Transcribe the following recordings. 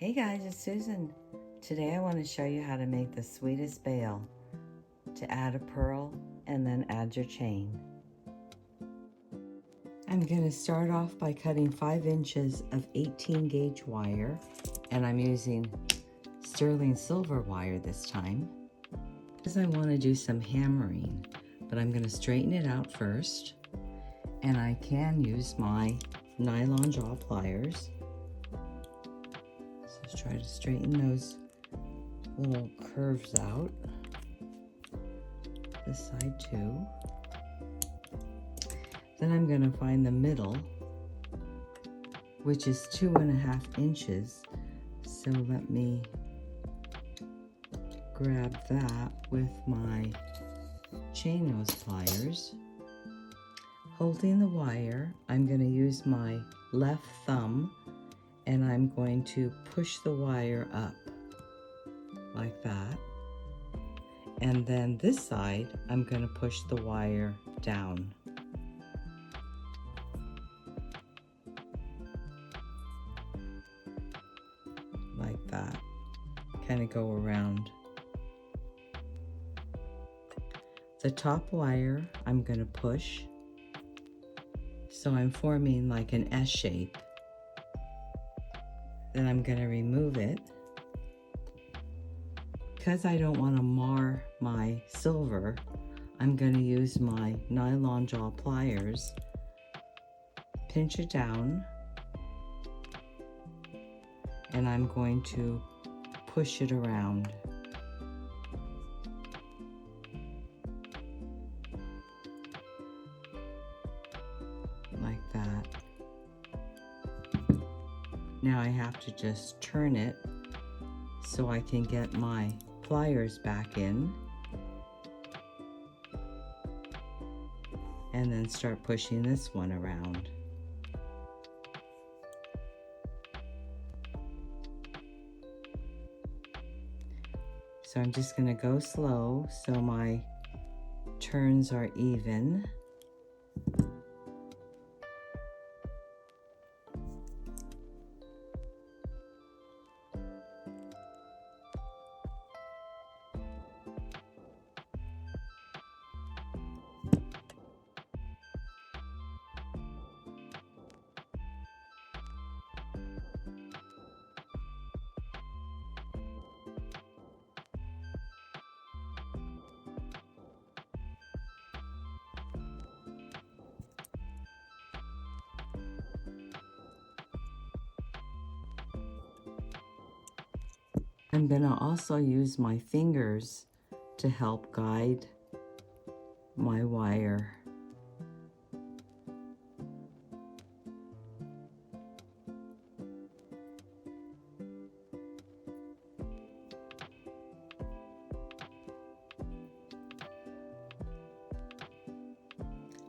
Hey guys, it's Susan. Today I want to show you how to make the sweetest bail. To add a pearl and then add your chain. I'm going to start off by cutting 5 inches of 18 gauge wire, and I'm using sterling silver wire this time because I want to do some hammering, but I'm going to straighten it out first, and I can use my nylon jaw pliers. So try to straighten those little curves out. This side too. Then I'm going to find the middle, which is 2.5 inches. So let me grab that with my chain nose pliers. Holding the wire, I'm going to use my left thumb and I'm going to push the wire up like that. And then this side, I'm going to push the wire down. Like that. Kind of go around. The top wire, I'm going to push. So I'm forming like an S shape. Then I'm going to remove it. Because I don't want to mar my silver, I'm going to use my nylon jaw pliers, pinch it down, and I'm going to push it around. Like that. Now I have to just turn it so I can get my pliers back in and then start pushing this one around. So I'm just going to go slow so my turns are even. I'm going to also use my fingers to help guide my wire.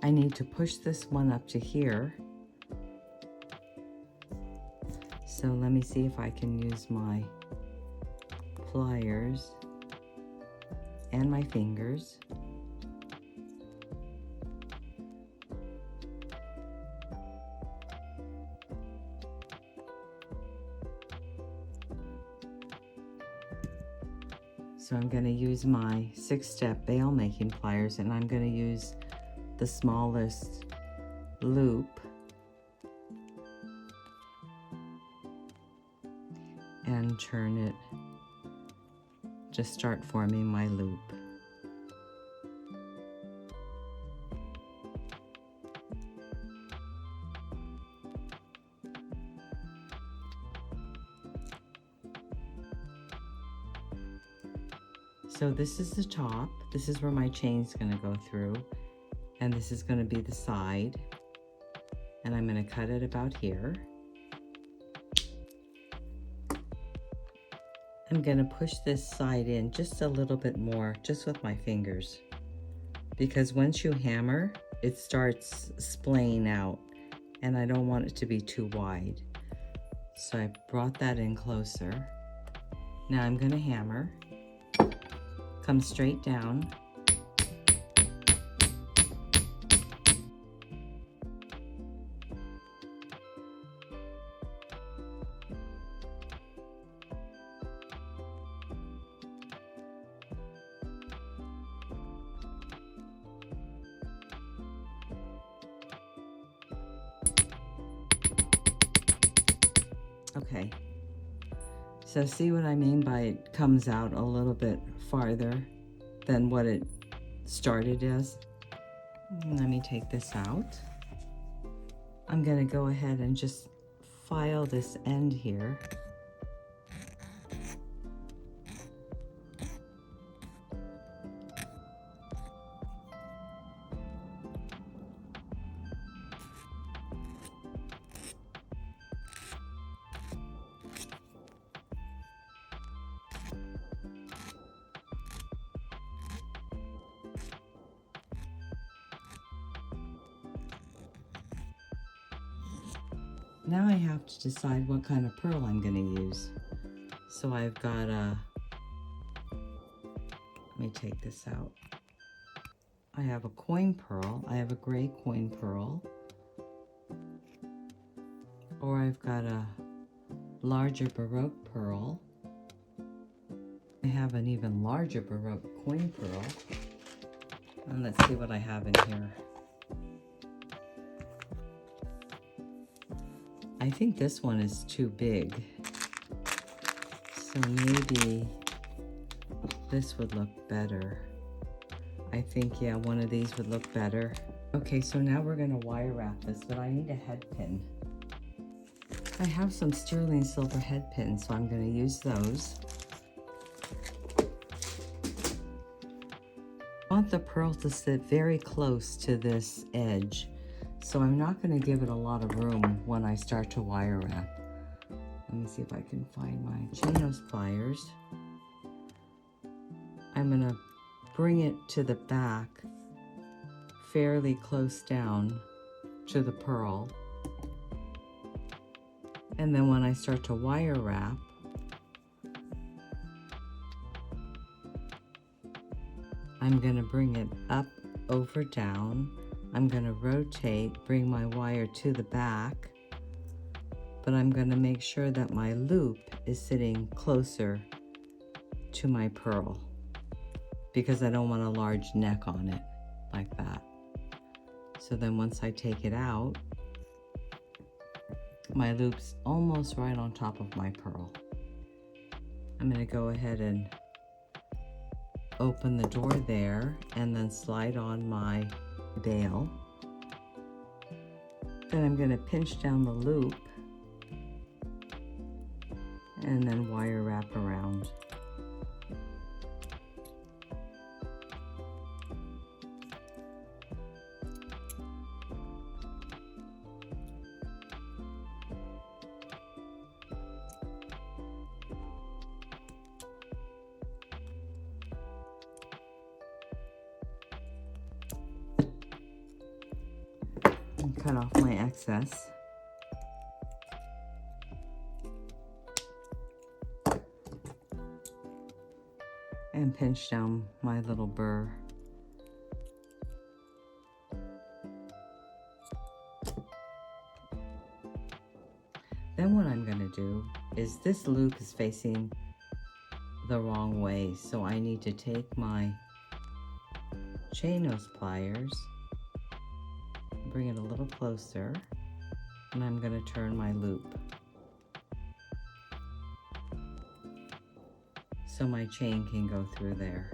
I need to push this one up to here. So let me see if I can use my pliers and my fingers. So I'm going to use my 6-step bail making pliers, and I'm going to use the smallest loop and turn it. Just start forming my loop. So this is the top. This is where my chain's going to go through. And this is going to be the side. And I'm going to cut it about here. I'm going to push this side in just a little bit more, just with my fingers. Because once you hammer, it starts splaying out. And I don't want it to be too wide. So I brought that in closer. Now I'm going to hammer. Come straight down. Okay. So see what I mean by it comes out a little bit farther than what it started as? Let me take this out. I'm going to go ahead and just file this end here. Now I have to decide what kind of pearl I'm going to use. So I've got a, let me take this out. I have a coin pearl, I have a gray coin pearl, or I've got a larger baroque pearl. I have an even larger baroque coin pearl. And let's see what I have in here. I think this one is too big. So maybe this would look better. I think, yeah, one of these would look better. Okay, so now we're gonna wire wrap this, but I need a head pin. I have some sterling silver head pins, so I'm gonna use those. I want the pearl to sit very close to this edge, so I'm not gonna give it a lot of room when I start to wire wrap. Let me see if I can find my chain nose pliers. I'm gonna bring it to the back fairly close down to the pearl. And then when I start to wire wrap, I'm gonna bring it up, over, down. I'm gonna rotate, bring my wire to the back, but I'm gonna make sure that my loop is sitting closer to my pearl, because I don't want a large neck on it like that. So then once I take it out, my loop's almost right on top of my pearl. I'm gonna go ahead and open the door there and then slide on my bail. Then I'm gonna pinch down the loop and then wire wrap around. And cut off my excess. And pinch down my little burr. Then what I'm going to do is this loop is facing the wrong way, so I need to take my chain nose pliers, bring it a little closer, and I'm going to turn my loop so my chain can go through there.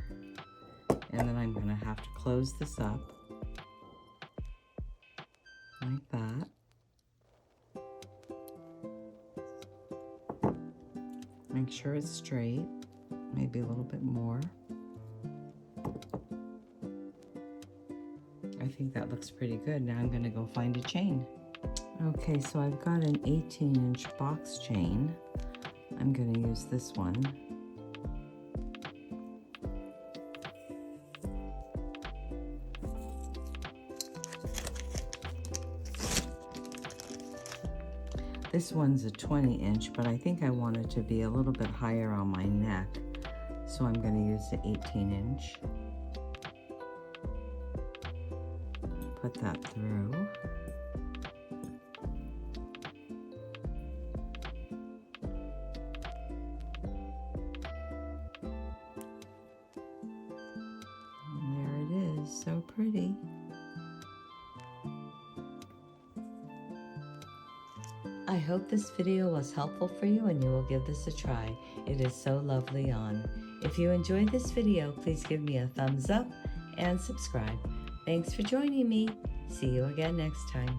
And then I'm going to have to close this up like that. Make sure it's straight, maybe a little bit more. I think that looks pretty good. Now I'm going to go find a chain. Okay, so I've got an 18-inch box chain. I'm going to use this one. This one's a 20-inch, but I think I want it to be a little bit higher on my neck, so I'm going to use the 18-inch. Put that through. And there it is, so pretty. I hope this video was helpful for you and you will give this a try. It is so lovely on. If you enjoyed this video, please give me a thumbs up and subscribe. Thanks for joining me. See you again next time.